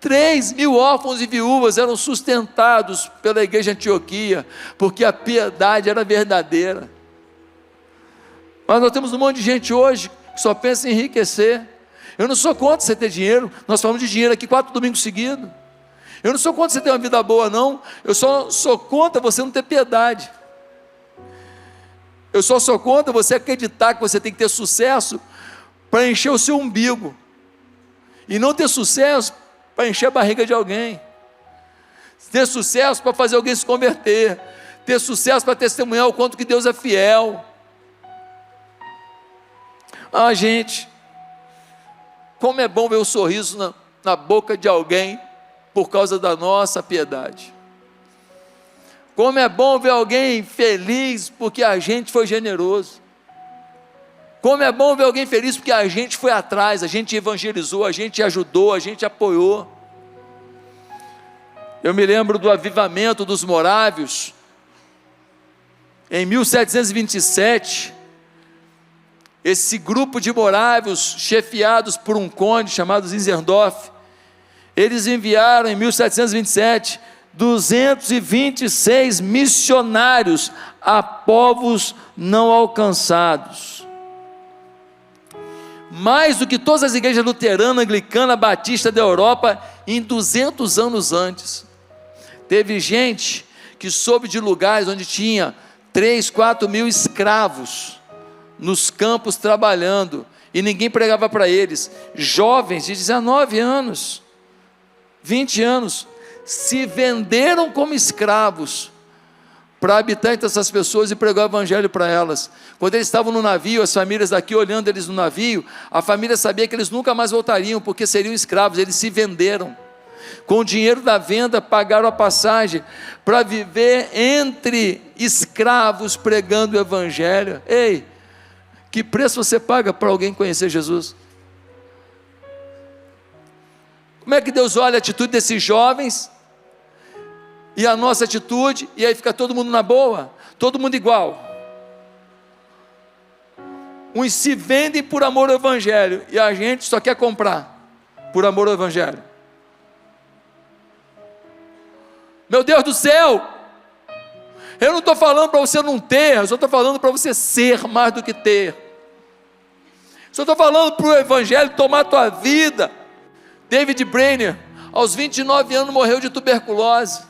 3.000 órfãos e viúvas eram sustentados pela igreja de Antioquia, porque a piedade era verdadeira. Mas nós temos um monte de gente hoje que só pensa em enriquecer. Eu não sou contra você ter dinheiro, nós falamos de dinheiro aqui 4 domingos seguidos. Eu não sou contra você ter uma vida boa, não. Eu só sou contra você não ter piedade. Eu só sou contra você acreditar que você tem que ter sucesso para encher o seu umbigo, e não ter sucesso para encher a barriga de alguém, ter sucesso para fazer alguém se converter, ter sucesso para testemunhar o quanto que Deus é fiel. Ah, gente, como é bom ver o sorriso na boca de alguém por causa da nossa piedade. Como é bom ver alguém feliz porque a gente foi generoso. Como é bom ver alguém feliz porque a gente foi atrás, a gente evangelizou, a gente ajudou, a gente apoiou. Eu me lembro do avivamento dos morávios, em 1727, esse grupo de morávios, chefiados por um conde chamado Zinzendorf, eles enviaram em 1727, 226 missionários a povos não alcançados. Mais do que todas as igrejas luterana, anglicana, batista da Europa, em 200 anos antes. Teve gente que soube de lugares onde tinha 3, 4 mil escravos nos campos trabalhando, e ninguém pregava para eles. Jovens de 19 anos, 20 anos, se venderam como escravos para habitar entre essas pessoas e pregar o evangelho para elas. Quando eles estavam no navio, as famílias daqui olhando eles no navio, a família sabia que eles nunca mais voltariam, porque seriam escravos. Eles se venderam, com o dinheiro da venda pagaram a passagem, para viver entre escravos pregando o evangelho. Ei, que preço você paga para alguém conhecer Jesus? Como é que Deus olha a atitude desses jovens e a nossa atitude, e aí fica todo mundo na boa, todo mundo igual? Uns se vendem por amor ao evangelho, e a gente só quer comprar por amor ao evangelho. Meu Deus do céu, eu não estou falando para você não ter, eu só estou falando para você ser mais do que ter. Só estou falando para o evangelho tomar a tua vida. David Brainerd, aos 29 anos, morreu de tuberculose,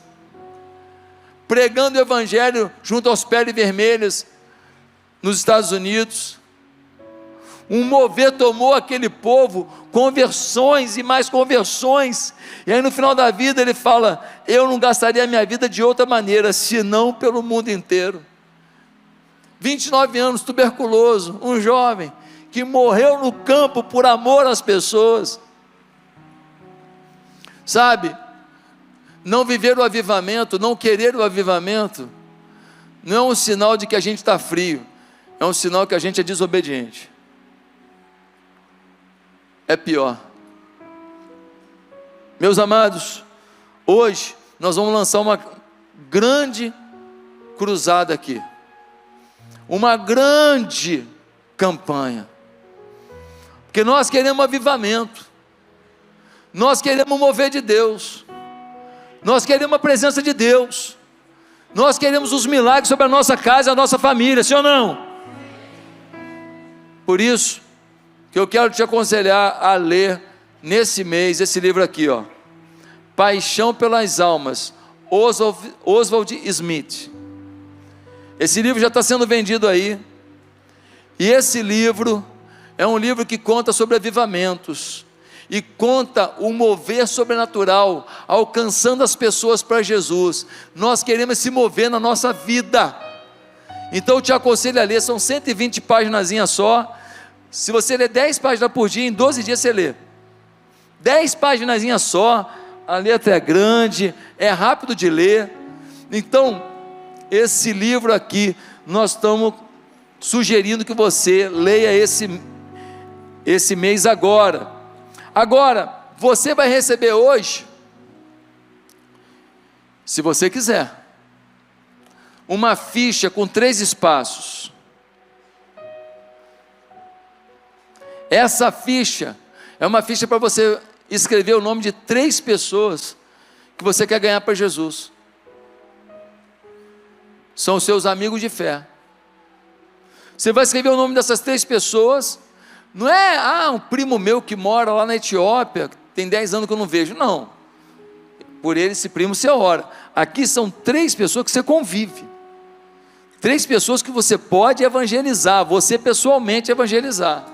pregando o evangelho junto aos Peles Vermelhas, nos Estados Unidos. Um mover tomou aquele povo, conversões e mais conversões, e aí no final da vida ele fala: eu não gastaria a minha vida de outra maneira, senão pelo mundo inteiro. 29 anos, tuberculoso, um jovem, que morreu no campo por amor às pessoas. Sabe, não viver o avivamento, não querer o avivamento, não é um sinal de que a gente está frio, é um sinal que a gente é desobediente. É pior. Meus amados, hoje nós vamos lançar uma grande cruzada aqui, uma grande campanha, porque nós queremos avivamento, nós queremos mover de Deus, nós queremos a presença de Deus, nós queremos os milagres sobre a nossa casa e a nossa família, sim ou não? Por isso que eu quero te aconselhar a ler nesse mês esse livro aqui, ó, Paixão pelas Almas, Oswald Smith. Esse livro já está sendo vendido aí, e esse livro é um livro que conta sobre avivamentos, e conta o mover sobrenatural, alcançando as pessoas para Jesus. Nós queremos se mover na nossa vida, então eu te aconselho a ler, são 120 páginas só. Se você ler 10 páginas por dia, em 12 dias você lê, 10 páginas só, a letra é grande, é rápido de ler. Então, esse livro aqui, nós estamos sugerindo que você leia esse mês agora. Agora, você vai receber hoje, se você quiser, uma ficha com 3 espaços. Essa ficha é uma ficha para você escrever o nome de 3 pessoas que você quer ganhar para Jesus. São os seus amigos de fé. Você vai escrever o nome dessas 3 pessoas. Não é um primo meu que mora lá na Etiópia, tem 10 anos que eu não vejo. Não, por ele, esse primo, você ora. Aqui são 3 pessoas que você convive, 3 pessoas que você pode evangelizar, você pessoalmente evangelizar.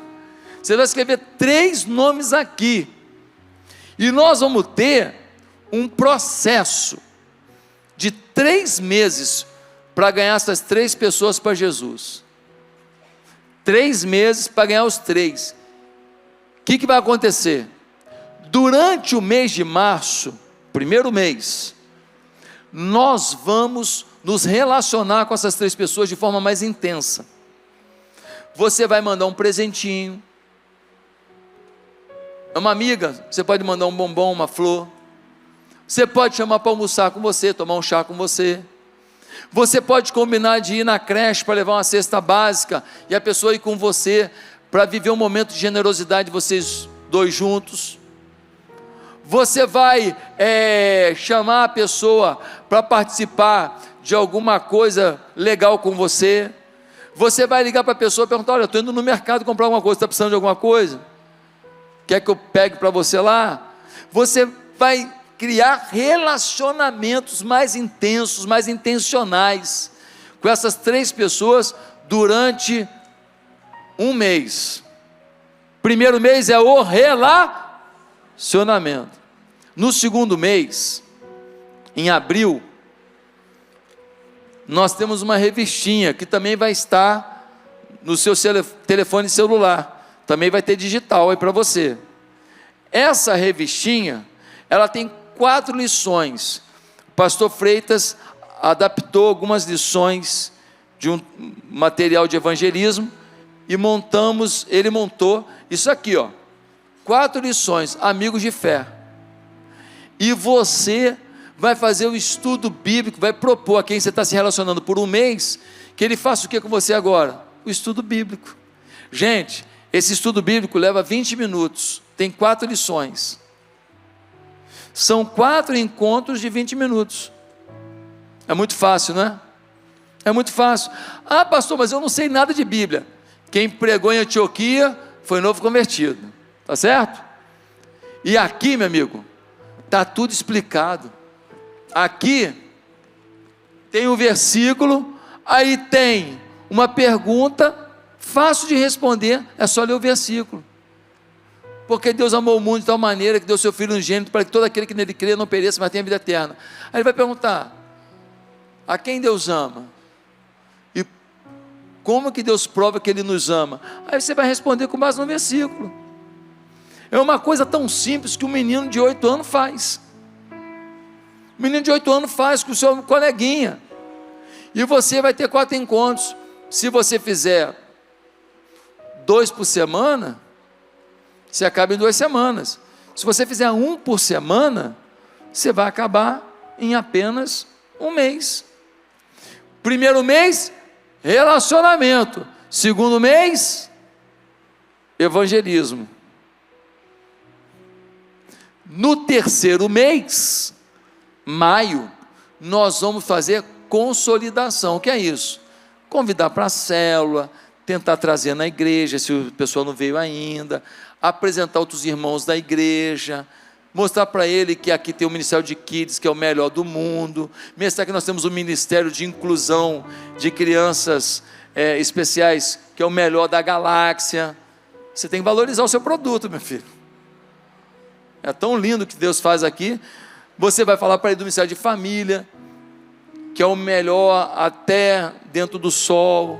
Você vai escrever 3 nomes aqui, e nós vamos ter um processo de 3 meses para ganhar essas 3 pessoas para Jesus. 3 meses para ganhar os 3. O que vai acontecer? Durante o mês de março, primeiro mês, nós vamos nos relacionar com essas 3 pessoas de forma mais intensa. Você vai mandar um presentinho, uma amiga, você pode mandar um bombom, uma flor. Você pode chamar para almoçar com você, tomar um chá com você. Você pode combinar de ir na creche para levar uma cesta básica e a pessoa ir com você para viver um momento de generosidade, vocês 2 juntos. Você vai chamar a pessoa para participar de alguma coisa legal com você. Você vai ligar para a pessoa e perguntar: olha, eu estou indo no mercado comprar alguma coisa, está precisando de alguma coisa? Quer que eu pegue para você lá? Você vai criar relacionamentos mais intensos, mais intencionais com essas 3 pessoas durante um mês. Primeiro mês é o relacionamento. No segundo mês, em abril, nós temos uma revistinha que também vai estar no seu telefone celular, também vai ter digital aí para você. Essa revistinha, ela tem 4 lições. O pastor Freitas adaptou algumas lições de um material de evangelismo e ele montou isso aqui, ó, 4 lições, amigos de fé. E você vai fazer o estudo bíblico, vai propor a quem você está se relacionando por um mês, que ele faça o que com você agora? O estudo bíblico. Gente, esse estudo bíblico leva 20 minutos, tem 4 lições. São 4 encontros de 20 minutos. É muito fácil, não é? É muito fácil. Ah, pastor, mas eu não sei nada de Bíblia. Quem pregou em Antioquia foi novo convertido, tá certo? E aqui, meu amigo, está tudo explicado. Aqui tem um versículo, aí tem uma pergunta, fácil de responder, é só ler o versículo. Porque Deus amou o mundo de tal maneira que deu seu Filho unigênito para que todo aquele que nele crê não pereça, mas tenha vida eterna. Aí ele vai perguntar, a quem Deus ama? E como que Deus prova que Ele nos ama? Aí você vai responder com base no versículo. É uma coisa tão simples que um menino de 8 anos faz. O menino de 8 anos faz com o seu coleguinha. E você vai ter 4 encontros. Se você fizer 2 por semana, você acaba em 2 semanas. Se você fizer 1 por semana, você vai acabar em apenas um mês. Primeiro mês, relacionamento. Segundo mês, evangelismo. No terceiro mês, maio, nós vamos fazer consolidação. O que é isso? Convidar para a célula, tentar trazer na igreja, se o pessoal não veio ainda, apresentar outros irmãos da igreja, mostrar para ele que aqui tem o Ministério de Kids, que é o melhor do mundo, mostrar que nós temos o Ministério de Inclusão de Crianças Especiais, que é o melhor da galáxia. Você tem que valorizar o seu produto, meu filho. É tão lindo o que Deus faz aqui. Você vai falar para ele do Ministério de Família, que é o melhor até dentro do sol.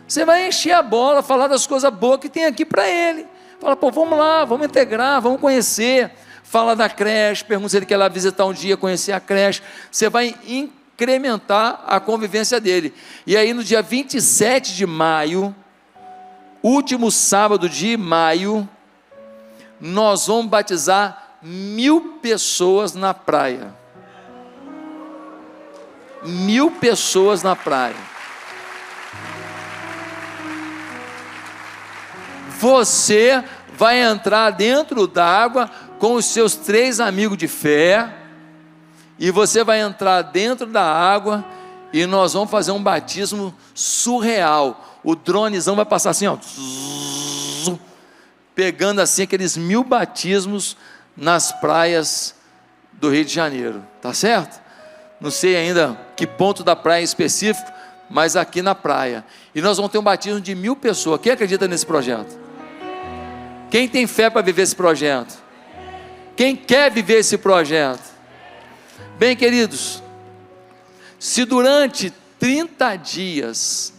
Você vai encher a bola, falar das coisas boas que tem aqui para ele. Fala, pô, vamos lá, vamos integrar, vamos conhecer. Fala da creche, pergunta se ele quer lá visitar um dia, conhecer a creche. Você vai incrementar a convivência dele. E aí no dia 27 de maio, último sábado de maio, nós vamos batizar 1000 pessoas na praia. 1000 pessoas na praia. Você vai entrar dentro d'água com os seus 3 amigos de fé, e você vai entrar dentro da água, e nós vamos fazer um batismo surreal. O dronezão vai passar assim, ó, pegando assim aqueles 1000 batismos nas praias do Rio de Janeiro, tá certo? Não sei ainda que ponto da praia em específico, mas aqui na praia. E nós vamos ter um batismo de 1000 pessoas. Quem acredita nesse projeto? Quem tem fé para viver esse projeto? Quem quer viver esse projeto? Bem, queridos, se durante 30 dias,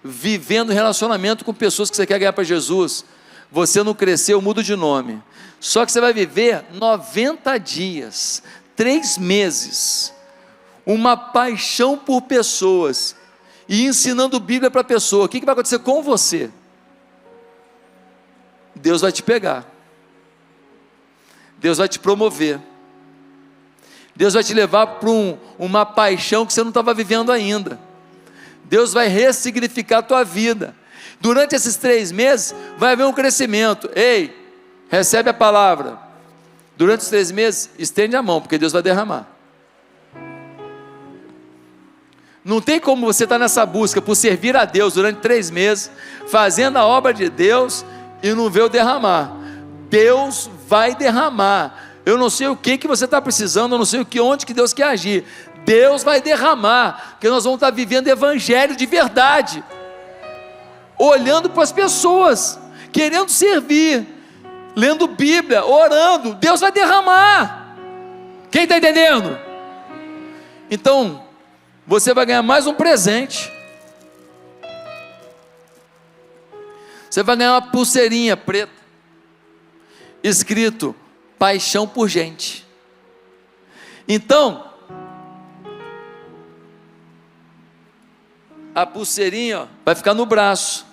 vivendo relacionamento com pessoas que você quer ganhar para Jesus, você não cresceu, muda de nome. Só que você vai viver 90 dias, 3 meses, uma paixão por pessoas, e ensinando Bíblia para a pessoa. O que vai acontecer com você? Deus vai te pegar, Deus vai te promover, Deus vai te levar para uma paixão que você não estava vivendo ainda. Deus vai ressignificar a tua vida. Durante esses 3 meses vai haver um crescimento. Ei, recebe a palavra. Durante os 3 meses, estende a mão, porque Deus vai derramar. Não tem como você estar nessa busca por servir a Deus durante 3 meses, fazendo a obra de Deus, e não ver o derramar. Deus vai derramar. Eu não sei o que você está precisando, eu não sei onde que Deus quer agir. Deus vai derramar, porque nós vamos estar vivendo evangelho de verdade, olhando para as pessoas, querendo servir, lendo Bíblia, orando. Deus vai derramar. Quem está entendendo? Então, você vai ganhar mais um presente. Você vai ganhar uma pulseirinha preta, escrito paixão por gente. Então, a pulseirinha vai ficar no braço.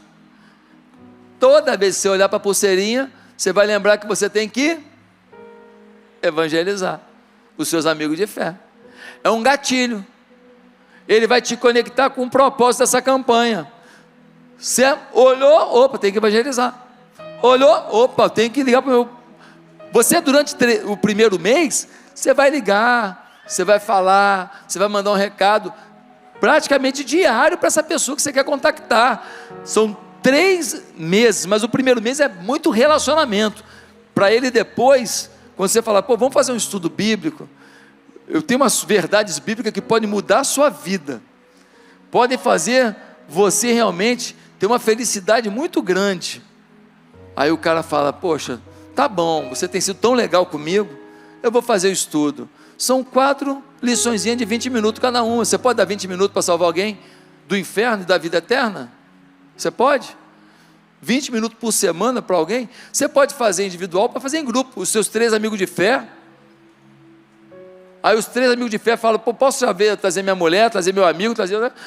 Toda vez que você olhar para a pulseirinha, você vai lembrar que você tem que evangelizar os seus amigos de fé. É um gatilho. Ele vai te conectar com o propósito dessa campanha. Você olhou, opa, tem que evangelizar. Olhou, opa, tem que ligar para o meu. Você, durante o primeiro mês, você vai ligar, você vai falar, você vai mandar um recado, praticamente diário para essa pessoa que você quer contactar. São 3 meses, mas o primeiro mês é muito relacionamento. Para ele depois, quando você falar, vamos fazer um estudo bíblico, eu tenho umas verdades bíblicas que podem mudar a sua vida, podem fazer você realmente ter uma felicidade muito grande. Aí o cara fala, poxa, tá bom, você tem sido tão legal comigo, eu vou fazer o estudo. São 4 liçõezinhas de 20 minutos cada uma. Você pode dar 20 minutos para salvar alguém do inferno e da vida eterna? Você pode? 20 minutos por semana para alguém? Você pode fazer individual, para fazer em grupo. Os seus 3 amigos de fé. Aí os 3 amigos de fé falam, posso já ver, trazer minha mulher, trazer meu amigo,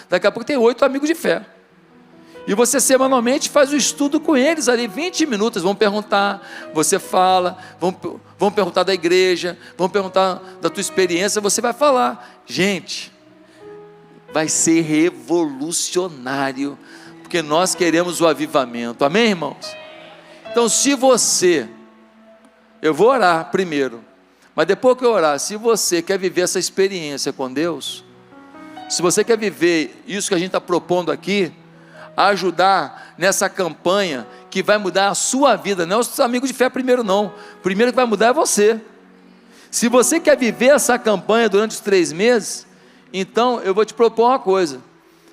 daqui a pouco tem 8 amigos de fé. E você semanalmente faz o estudo com eles ali, 20 minutos, vão perguntar, você fala, vão perguntar da igreja, vão perguntar da tua experiência, você vai falar. Gente, vai ser revolucionário, porque nós queremos o avivamento, amém, irmãos? Então, se você, eu vou orar primeiro, mas depois que eu orar, se você quer viver essa experiência com Deus, se você quer viver isso que a gente está propondo aqui, ajudar nessa campanha que vai mudar a sua vida, não é os amigos de fé primeiro não, primeiro que vai mudar é você. Se você quer viver essa campanha durante os 3 meses, então eu vou te propor uma coisa,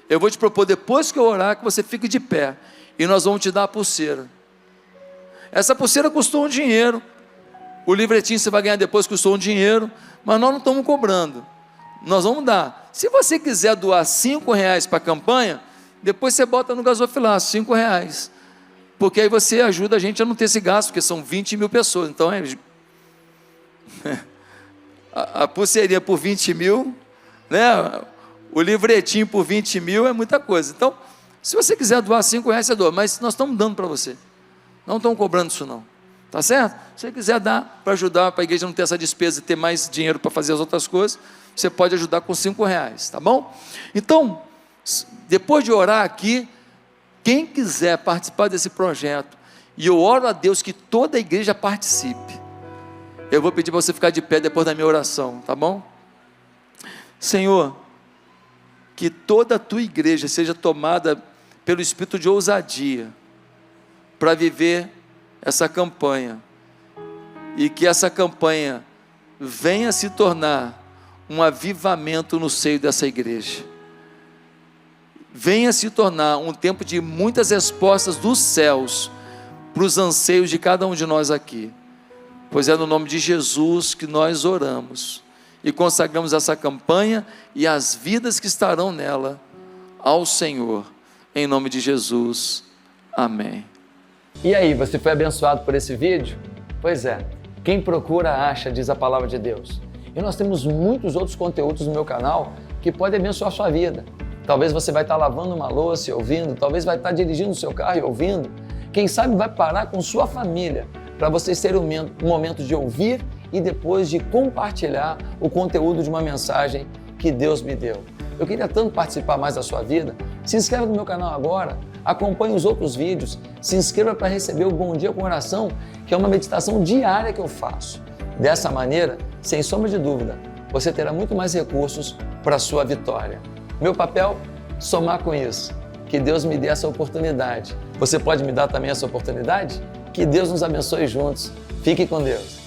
eu vou te propor depois que eu orar, que você fique de pé, e nós vamos te dar a pulseira. Essa pulseira custou um dinheiro, o livretinho você vai ganhar depois, custou um dinheiro, mas nós não estamos cobrando, nós vamos dar. Se você quiser doar R$5 para a campanha, depois você bota no gasofilaço, R$5, porque aí você ajuda a gente a não ter esse gasto, porque são 20 mil pessoas, então a pulseirinha por 20 mil, né? O livretinho por 20 mil é muita coisa. Então, se você quiser doar R$5, você doa, mas nós estamos dando para você, não estamos cobrando isso não, tá certo? Se você quiser dar para ajudar, para a igreja não ter essa despesa e ter mais dinheiro para fazer as outras coisas, você pode ajudar com R$5, tá bom? Então, depois de orar aqui, quem quiser participar desse projeto, e eu oro a Deus que toda a igreja participe, eu vou pedir para você ficar de pé depois da minha oração, tá bom? Senhor, que toda a tua igreja seja tomada pelo espírito de ousadia, para viver essa campanha, e que essa campanha venha se tornar um avivamento no seio dessa igreja, venha se tornar um tempo de muitas respostas dos céus para os anseios de cada um de nós aqui, pois é no nome de Jesus que nós oramos e consagramos essa campanha e as vidas que estarão nela ao Senhor, em nome de Jesus, amém. E aí, você foi abençoado por esse vídeo? Pois é, quem procura acha, diz a palavra de Deus. E nós temos muitos outros conteúdos no meu canal que podem abençoar a sua vida. Talvez você vai estar lavando uma louça e ouvindo, talvez vai estar dirigindo o seu carro e ouvindo. Quem sabe vai parar com sua família para vocês terem um momento de ouvir e depois de compartilhar o conteúdo de uma mensagem que Deus me deu. Eu queria tanto participar mais da sua vida. Se inscreva no meu canal agora, acompanhe os outros vídeos, se inscreva para receber o Bom Dia com Oração, que é uma meditação diária que eu faço. Dessa maneira, sem sombra de dúvida, você terá muito mais recursos para a sua vitória. Meu papel? Somar com isso. Que Deus me dê essa oportunidade. Você pode me dar também essa oportunidade? Que Deus nos abençoe juntos. Fique com Deus.